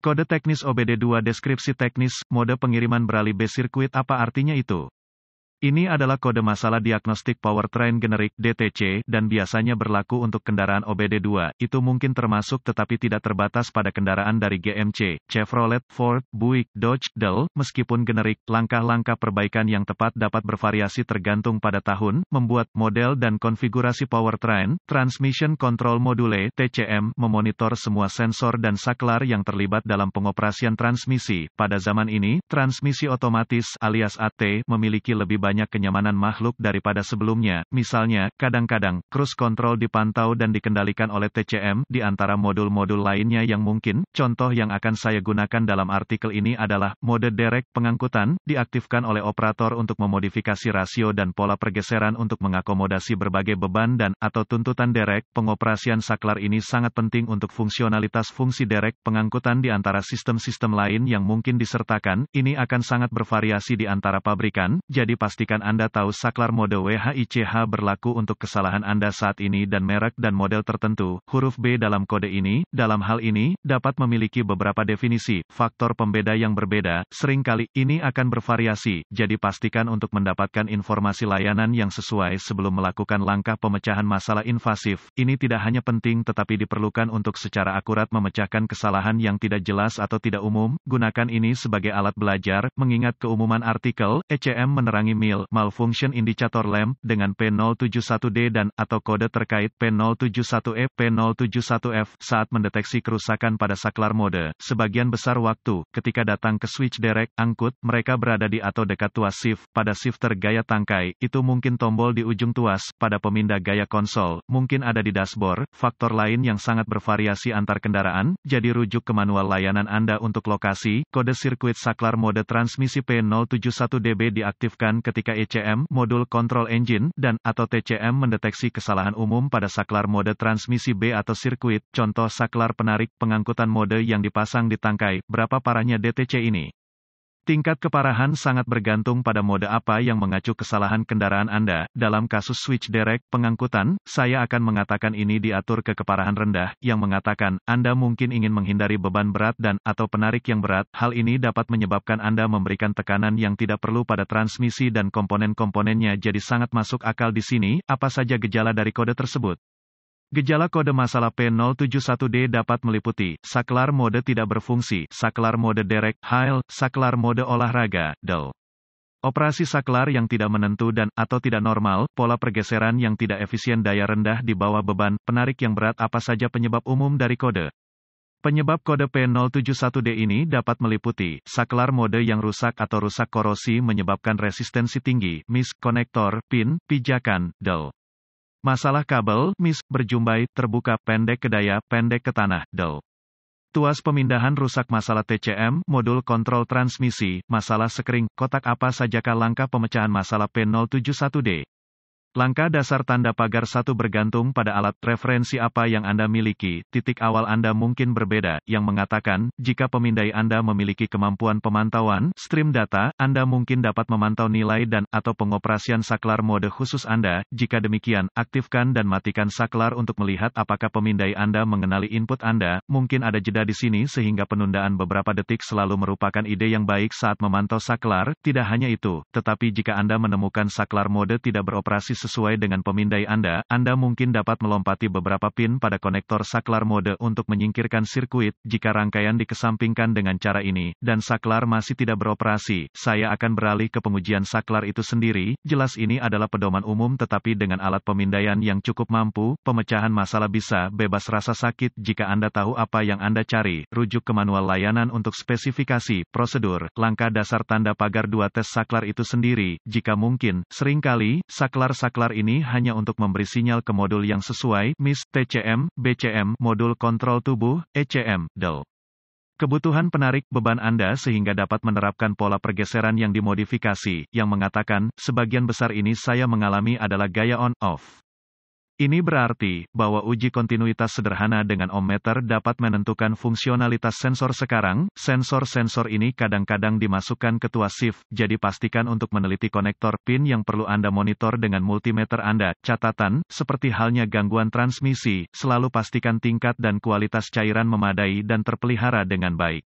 Kode teknis OBD2 deskripsi teknis, mode pengiriman beralih B sirkuit apa artinya itu? Ini adalah kode masalah diagnostik powertrain generik (DTC) dan biasanya berlaku untuk kendaraan OBD2. Itu mungkin termasuk tetapi tidak terbatas pada kendaraan dari GMC, Chevrolet, Ford, Buick, Dodge, Dell. Meskipun generik, langkah-langkah perbaikan yang tepat dapat bervariasi tergantung pada tahun, membuat, model dan konfigurasi powertrain. Transmission Control Module (TCM) memonitor semua sensor dan saklar yang terlibat dalam pengoperasian transmisi. Pada zaman ini, transmisi otomatis alias AT memiliki lebih banyak kenyamanan makhluk daripada sebelumnya. Misalnya, kadang-kadang, cruise control dipantau dan dikendalikan oleh TCM, di antara modul-modul lainnya yang mungkin. Contoh yang akan saya gunakan dalam artikel ini adalah, mode derek pengangkutan, diaktifkan oleh operator untuk memodifikasi rasio dan pola pergeseran untuk mengakomodasi berbagai beban dan, atau tuntutan derek. Pengoperasian saklar ini sangat penting untuk fungsionalitas fungsi derek pengangkutan di antara sistem-sistem lain yang mungkin disertakan. Ini akan sangat bervariasi di antara pabrikan, jadi pastikan Anda tahu saklar mode WHICH berlaku untuk kesalahan Anda saat ini dan merek dan model tertentu. Huruf B dalam kode ini, dalam hal ini, dapat memiliki beberapa definisi, faktor pembeda yang berbeda. Seringkali, ini akan bervariasi, jadi pastikan untuk mendapatkan informasi layanan yang sesuai sebelum melakukan langkah pemecahan masalah invasif. Ini tidak hanya penting tetapi diperlukan untuk secara akurat memecahkan kesalahan yang tidak jelas atau tidak umum. Gunakan ini sebagai alat belajar, mengingat keumuman artikel, ECM menerangi malfunction indicator lamp dengan P071D dan atau kode terkait P071E, P071F saat mendeteksi kerusakan pada saklar mode. Sebagian besar waktu, ketika datang ke switch derek, angkut, mereka berada di atau dekat tuas shift. Pada shifter gaya tangkai, itu mungkin tombol di ujung tuas. Pada pemindah gaya konsol, mungkin ada di dashboard. Faktor lain yang sangat bervariasi antar kendaraan, jadi rujuk ke manual layanan Anda untuk lokasi. Kode sirkuit saklar mode transmisi P071DB diaktifkan ketika ECM, modul control engine, dan, atau TCM mendeteksi kesalahan umum pada saklar mode transmisi B atau sirkuit. Contoh saklar penarik pengangkutan mode yang dipasang di tangkai. Berapa parahnya DTC ini? Tingkat keparahan sangat bergantung pada mode apa yang mengacu kesalahan kendaraan Anda. Dalam kasus switch derek pengangkutan, saya akan mengatakan ini diatur ke keparahan rendah, yang mengatakan Anda mungkin ingin menghindari beban berat dan atau penarik yang berat. Hal ini dapat menyebabkan Anda memberikan tekanan yang tidak perlu pada transmisi dan komponen-komponennya, jadi sangat masuk akal di sini. Apa saja gejala dari kode tersebut? Gejala kode masalah P071D dapat meliputi, saklar mode tidak berfungsi, saklar mode derek, HAL, saklar mode olahraga, DEL. Operasi saklar yang tidak menentu dan, atau tidak normal, pola pergeseran yang tidak efisien, daya rendah di bawah beban, penarik yang berat. Apa saja penyebab umum dari kode? Penyebab kode P071D ini dapat meliputi, saklar mode yang rusak atau rusak korosi menyebabkan resistensi tinggi, konektor, pin, pijakan, DEL. Masalah kabel, berjumbai, terbuka, pendek ke daya, pendek ke tanah, DEL. Tuas pemindahan rusak. Masalah TCM, modul kontrol transmisi, masalah sekering, kotak. Apa sajakah langkah pemecahan masalah P071D? Langkah dasar tanda pagar 1 bergantung pada alat referensi apa yang Anda miliki. Titik awal Anda mungkin berbeda, yang mengatakan, jika pemindai Anda memiliki kemampuan pemantauan, stream data, Anda mungkin dapat memantau nilai dan, atau pengoperasian saklar mode khusus Anda. Jika demikian, aktifkan dan matikan saklar untuk melihat apakah pemindai Anda mengenali input Anda. Mungkin ada jeda di sini sehingga penundaan beberapa detik selalu merupakan ide yang baik saat memantau saklar. Tidak hanya itu, tetapi jika Anda menemukan saklar mode tidak beroperasi sesuai dengan pemindai Anda mungkin dapat melompati beberapa pin pada konektor saklar mode untuk menyingkirkan sirkuit. Jika rangkaian dikesampingkan dengan cara ini, dan saklar masih tidak beroperasi, saya akan beralih ke pengujian saklar itu sendiri. Jelas ini adalah pedoman umum tetapi dengan alat pemindaian yang cukup mampu, pemecahan masalah bisa bebas rasa sakit. Jika Anda tahu apa yang Anda cari, rujuk ke manual layanan untuk spesifikasi, prosedur, langkah dasar tanda pagar 2 tes saklar itu sendiri. Jika mungkin, seringkali, saklar ini hanya untuk memberi sinyal ke modul yang sesuai, TCM, BCM, modul kontrol tubuh, ECM, DEL. Kebutuhan penarik beban Anda sehingga dapat menerapkan pola pergeseran yang dimodifikasi, yang mengatakan, sebagian besar ini saya mengalami adalah gaya on-off. Ini berarti, bahwa uji kontinuitas sederhana dengan ohmmeter dapat menentukan fungsionalitas sensor sekarang. Sensor-sensor ini kadang-kadang dimasukkan ke tuas shift, jadi pastikan untuk meneliti konektor pin yang perlu Anda monitor dengan multimeter Anda. Catatan, seperti halnya gangguan transmisi, selalu pastikan tingkat dan kualitas cairan memadai dan terpelihara dengan baik.